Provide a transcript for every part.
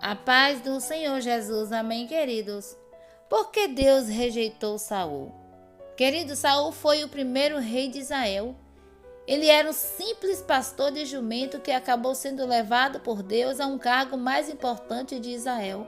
A paz do Senhor Jesus, amém, queridos. Por que Deus rejeitou Saul? Querido, Saul foi o primeiro rei de Israel. Ele era um simples pastor de jumento que acabou sendo levado por Deus a um cargo mais importante de Israel.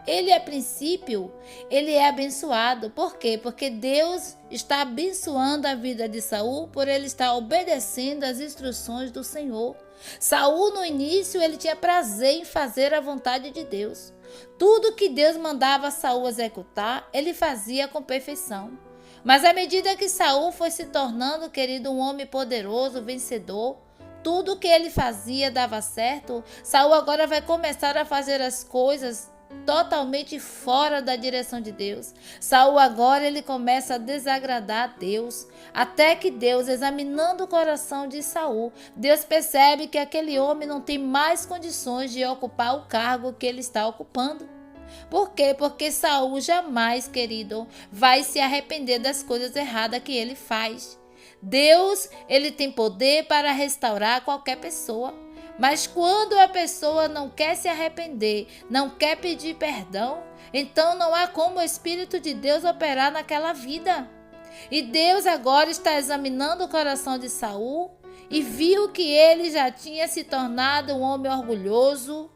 Ele, a princípio, ele é abençoado. Por quê? Porque Deus está abençoando a vida de Saul por ele estar obedecendo às instruções do Senhor. Saul, no início, ele tinha prazer em fazer a vontade de Deus. Tudo que Deus mandava Saul executar, ele fazia com perfeição. Mas à medida que Saul foi se tornando, querido, um homem poderoso, vencedor, tudo que ele fazia dava certo. Saul agora vai começar a fazer as coisas totalmente fora da direção de Deus. Saul agora ele começa a desagradar a Deus, até que Deus, examinando o coração de Saul, Deus percebe que aquele homem não tem mais condições de ocupar o cargo que ele está ocupando. Por quê? Porque Saul jamais, querido, vai se arrepender das coisas erradas que ele faz. Deus, ele tem poder para restaurar qualquer pessoa. Mas quando a pessoa não quer se arrepender, não quer pedir perdão, então não há como o Espírito de Deus operar naquela vida. E Deus agora está examinando o coração de Saul e viu que ele já tinha se tornado um homem orgulhoso,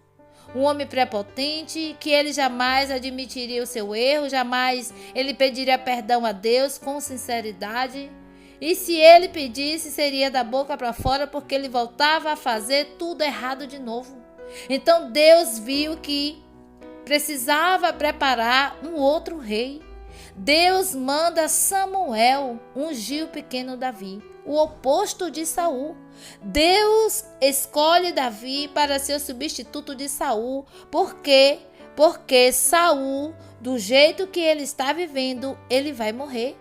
um homem prepotente, que ele jamais admitiria o seu erro, jamais ele pediria perdão a Deus com sinceridade. E se ele pedisse, seria da boca para fora, porque ele voltava a fazer tudo errado de novo. Então Deus viu que precisava preparar um outro rei. Deus manda Samuel ungir o pequeno Davi, o oposto de Saul. Deus escolhe Davi para ser o substituto de Saul. Por quê? Porque Saul, do jeito que ele está vivendo, ele vai morrer.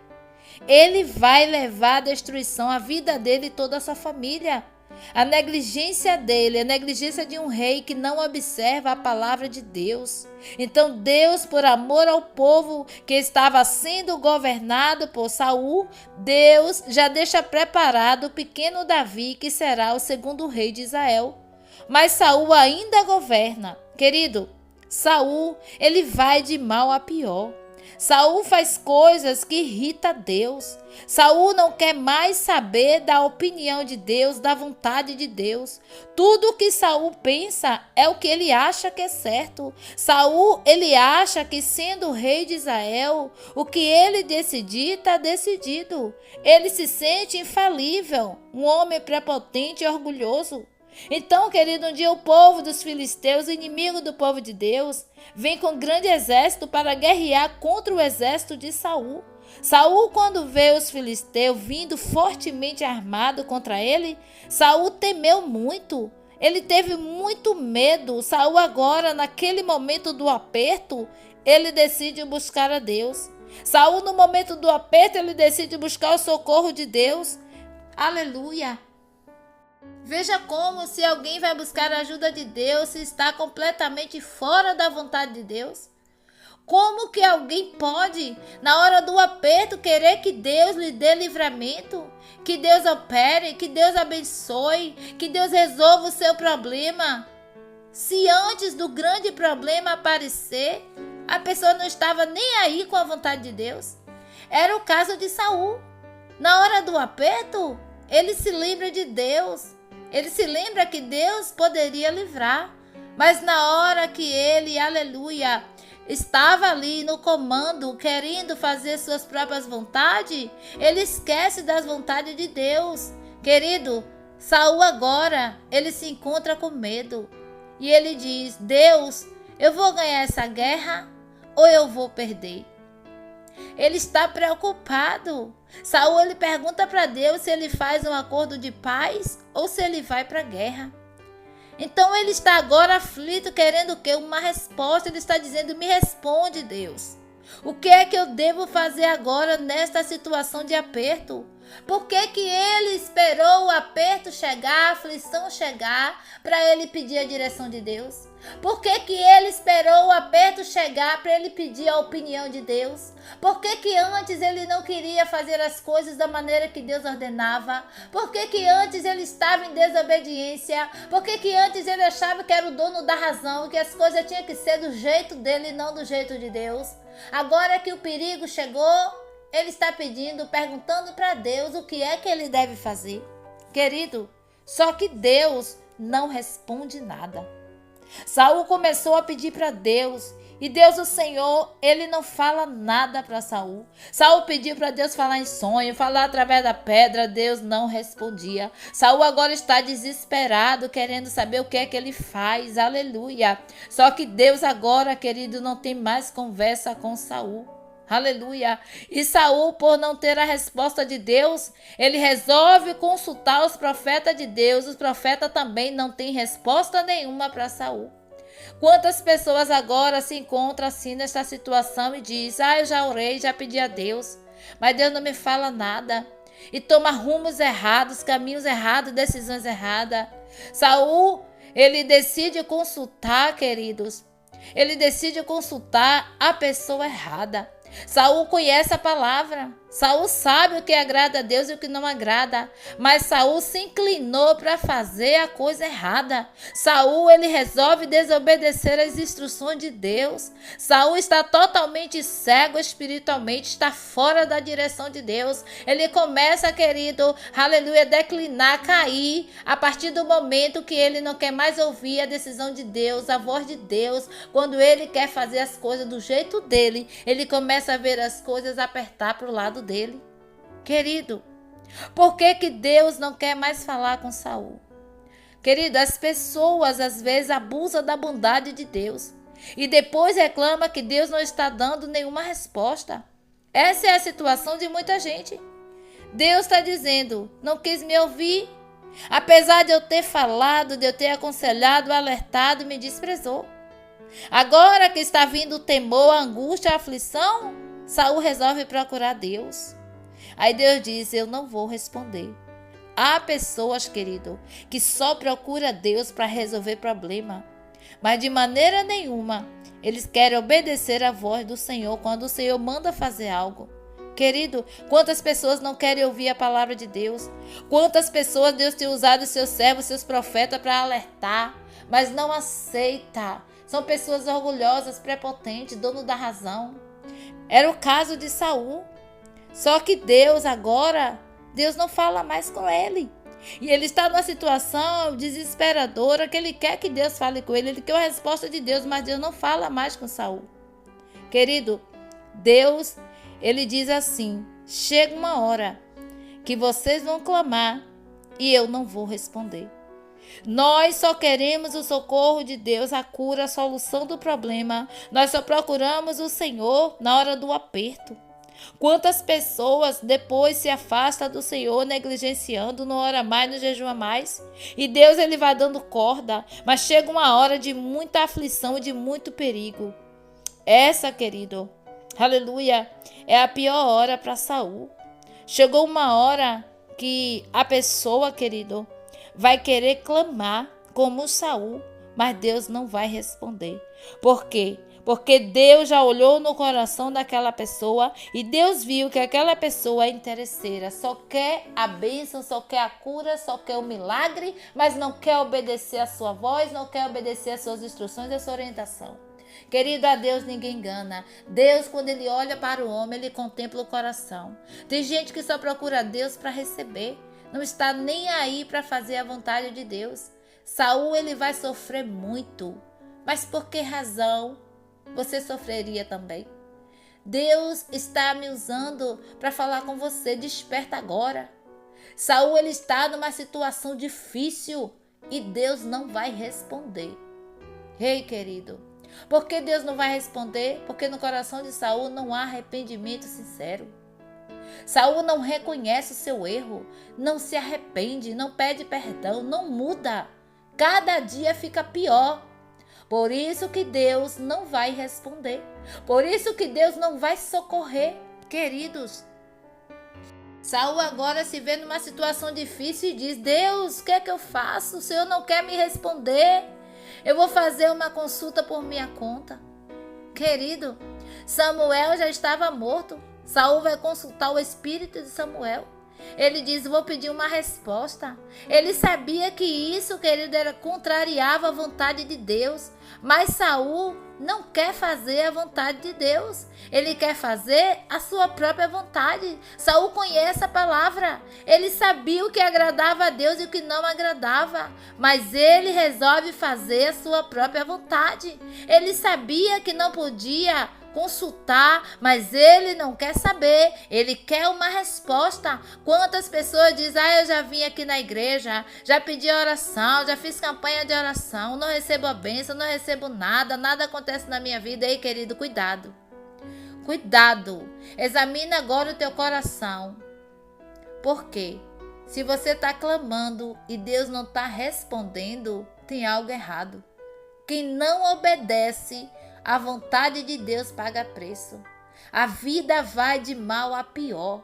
Ele vai levar à destruição a vida dele e toda a sua família. A negligência dele, a negligência de um rei que não observa a palavra de Deus. Então Deus, por amor ao povo que estava sendo governado por Saul, Deus já deixa preparado o pequeno Davi, que será o segundo rei de Israel. Mas Saul ainda governa. Querido, Saul, ele vai de mal a pior. Saul faz coisas que irritam a Deus. Saul não quer mais saber da opinião de Deus, da vontade de Deus. Tudo que Saul pensa é o que ele acha que é certo. Saul, ele acha que sendo rei de Israel, o que ele decidir está decidido. Ele se sente infalível, um homem prepotente e orgulhoso. Então, querido, um dia o povo dos filisteus, inimigo do povo de Deus, vem com grande exército para guerrear contra o exército de Saul. Saul, quando vê os filisteus vindo fortemente armado contra ele, Saul temeu muito. Ele teve muito medo. Saul agora, naquele momento do aperto, ele decide buscar a Deus. Saul, no momento do aperto, ele decide buscar o socorro de Deus. Aleluia! Veja como, se alguém vai buscar a ajuda de Deus, se está completamente fora da vontade de Deus. Como que alguém pode, na hora do aperto, querer que Deus lhe dê livramento? Que Deus opere, que Deus abençoe, que Deus resolva o seu problema? Se antes do grande problema aparecer, a pessoa não estava nem aí com a vontade de Deus. Era o caso de Saul. Na hora do aperto, ele se lembra de Deus. Ele se lembra que Deus poderia livrar. Mas na hora que ele, aleluia, estava ali no comando, querendo fazer suas próprias vontades, ele esquece das vontades de Deus. Querido, Saul agora, ele se encontra com medo. E ele diz: Deus, eu vou ganhar essa guerra ou eu vou perder? Ele está preocupado. Saul, ele pergunta para Deus se ele faz um acordo de paz ou se ele vai para a guerra. Então ele está agora aflito, querendo o quê? Uma resposta. Ele está dizendo: me responde, Deus. O que é que eu devo fazer agora nesta situação de aperto? Por que que ele esperou o aperto chegar, a aflição chegar, para ele pedir a direção de Deus? Por que que ele esperou o aperto chegar para ele pedir a opinião de Deus? Por que que antes ele não queria fazer as coisas da maneira que Deus ordenava? Por que que antes ele estava em desobediência? Por que que antes ele achava que era o dono da razão, que as coisas tinham que ser do jeito dele e não do jeito de Deus? Agora que o perigo chegou, ele está pedindo, perguntando para Deus o que é que ele deve fazer. Querido, só que Deus não responde nada. Saul começou a pedir para Deus, e Deus, o Senhor, ele não fala nada para Saul. Saul pediu para Deus falar em sonho, falar através da pedra, Deus não respondia. Saul agora está desesperado, querendo saber o que é que ele faz, aleluia. Só que Deus agora, querido, não tem mais conversa com Saul. Aleluia. E Saul, por não ter a resposta de Deus, ele resolve consultar os profetas de Deus. Os profetas também não têm resposta nenhuma para Saul. Quantas pessoas agora se encontram assim nesta situação e dizem: eu já orei, já pedi a Deus, mas Deus não me fala nada. E toma rumos errados, caminhos errados, decisões erradas. Saul, ele decide consultar, queridos. Ele decide consultar a pessoa errada. Saul conhece a palavra. Saul sabe o que agrada a Deus e o que não agrada. Mas Saul se inclinou para fazer a coisa errada. Saul, ele resolve desobedecer as instruções de Deus. Saul está totalmente cego espiritualmente, está fora da direção de Deus. Ele começa, querido, aleluia, declinar, cair, a partir do momento que ele não quer mais ouvir a decisão de Deus, a voz de Deus. Quando ele quer fazer as coisas do jeito dele, ele começa a ver as coisas apertar para o lado dele. Querido, por que que Deus não quer mais falar com Saul? Querido, as pessoas às vezes abusam da bondade de Deus e depois reclamam que Deus não está dando nenhuma resposta. Essa é a situação de muita gente. Deus está dizendo: não quis me ouvir. Apesar de eu ter falado, de eu ter aconselhado, alertado, me desprezou. Agora que está vindo o temor, a angústia, a aflição, Saul resolve procurar Deus. Aí Deus diz: eu não vou responder. Há pessoas, querido, que só procuram Deus para resolver problema, mas de maneira nenhuma eles querem obedecer a voz do Senhor quando o Senhor manda fazer algo. Querido, quantas pessoas não querem ouvir a palavra de Deus? Quantas pessoas Deus tem usado seus servos, seus profetas para alertar, mas não aceita. São pessoas orgulhosas, prepotentes, dono da razão. Era o caso de Saul. Só que Deus agora, Deus não fala mais com ele. E ele está numa situação desesperadora que ele quer que Deus fale com ele. Ele quer a resposta de Deus, mas Deus não fala mais com Saul. Querido, Deus, ele diz assim: chega uma hora que vocês vão clamar e eu não vou responder. Nós só queremos o socorro de Deus, a cura, a solução do problema. Nós só procuramos o Senhor na hora do aperto. Quantas pessoas depois se afastam do Senhor, negligenciando, não ora mais, não jejua mais. E Deus, ele vai dando corda, mas chega uma hora de muita aflição e de muito perigo. Essa, querido, aleluia, é a pior hora para Saul. Chegou uma hora que a pessoa, querido, vai querer clamar como Saul, mas Deus não vai responder. Por quê? Porque Deus já olhou no coração daquela pessoa e Deus viu que aquela pessoa é interesseira, só quer a bênção, só quer a cura, só quer o milagre, mas não quer obedecer a sua voz, não quer obedecer as suas instruções, a sua orientação. Querido, a Deus ninguém engana. Deus, quando ele olha para o homem, ele contempla o coração. Tem gente que só procura Deus para receber, não está nem aí para fazer a vontade de Deus. Saul, ele vai sofrer muito. Mas por que razão você sofreria também? Deus está me usando para falar com você. Desperta agora. Saul, ele está numa situação difícil e Deus não vai responder. Ei, querido, por que Deus não vai responder? Porque no coração de Saul não há arrependimento sincero. Saul não reconhece o seu erro, não se arrepende, não pede perdão, não muda. Cada dia fica pior. Por isso que Deus não vai responder. Por isso que Deus não vai socorrer. Queridos, Saul agora se vê numa situação difícil e diz: Deus, o que é que eu faço? O Senhor não quer me responder. Eu vou fazer uma consulta por minha conta. Querido, Samuel já estava morto. Saul vai consultar o espírito de Samuel. Ele diz: vou pedir uma resposta. Ele sabia que isso, querido, contrariava a vontade de Deus. Mas Saul não quer fazer a vontade de Deus. Ele quer fazer a sua própria vontade. Saul conhece a palavra. Ele sabia o que agradava a Deus e o que não agradava. Mas ele resolve fazer a sua própria vontade. Ele sabia que não podia consultar, mas ele não quer saber, ele quer uma resposta. Quantas pessoas dizem: eu já vim aqui na igreja, já pedi oração, já fiz campanha de oração, não recebo a bênção, não recebo nada, nada acontece na minha vida. Ei, querido, cuidado, cuidado, examina agora o teu coração, porque se você está clamando e Deus não está respondendo, tem algo errado. Quem não obedece a vontade de Deus paga preço. A vida vai de mal a pior.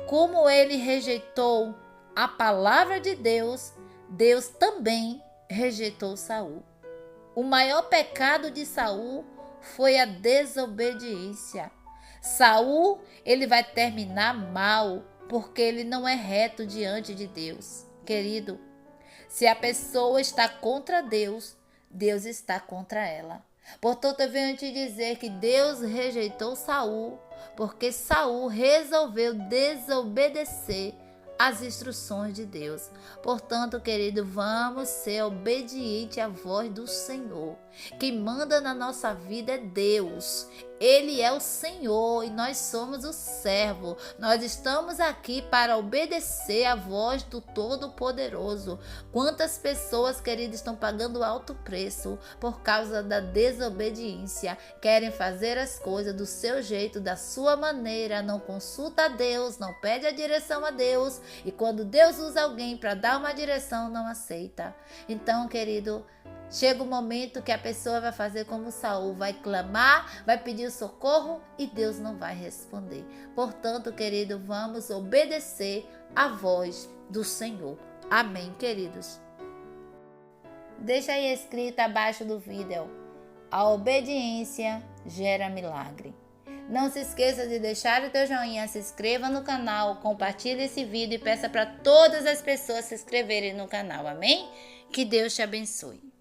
Como ele rejeitou a palavra de Deus, Deus também rejeitou Saul. O maior pecado de Saul foi a desobediência. Saul, ele vai terminar mal, porque ele não é reto diante de Deus. Querido, se a pessoa está contra Deus, Deus está contra ela. Portanto, eu venho te dizer que Deus rejeitou Saul, porque Saul resolveu desobedecer às instruções de Deus. Portanto, querido, vamos ser obedientes à voz do Senhor. Quem manda na nossa vida é Deus. Ele é o Senhor e nós somos o servo. Nós estamos aqui para obedecer à voz do Todo-Poderoso. Quantas pessoas, queridos, estão pagando alto preço por causa da desobediência. Querem fazer as coisas do seu jeito, da sua maneira. Não consulta a Deus, não pede a direção a Deus. E quando Deus usa alguém para dar uma direção, não aceita. Então, querido, chega o momento que a pessoa vai fazer como Saul, vai clamar, vai pedir socorro e Deus não vai responder. Portanto, querido, vamos obedecer à voz do Senhor. Amém, queridos? Deixa aí escrito abaixo do vídeo: a obediência gera milagre. Não se esqueça de deixar o teu joinha, se inscreva no canal, compartilhe esse vídeo e peça para todas as pessoas se inscreverem no canal. Amém? Que Deus te abençoe.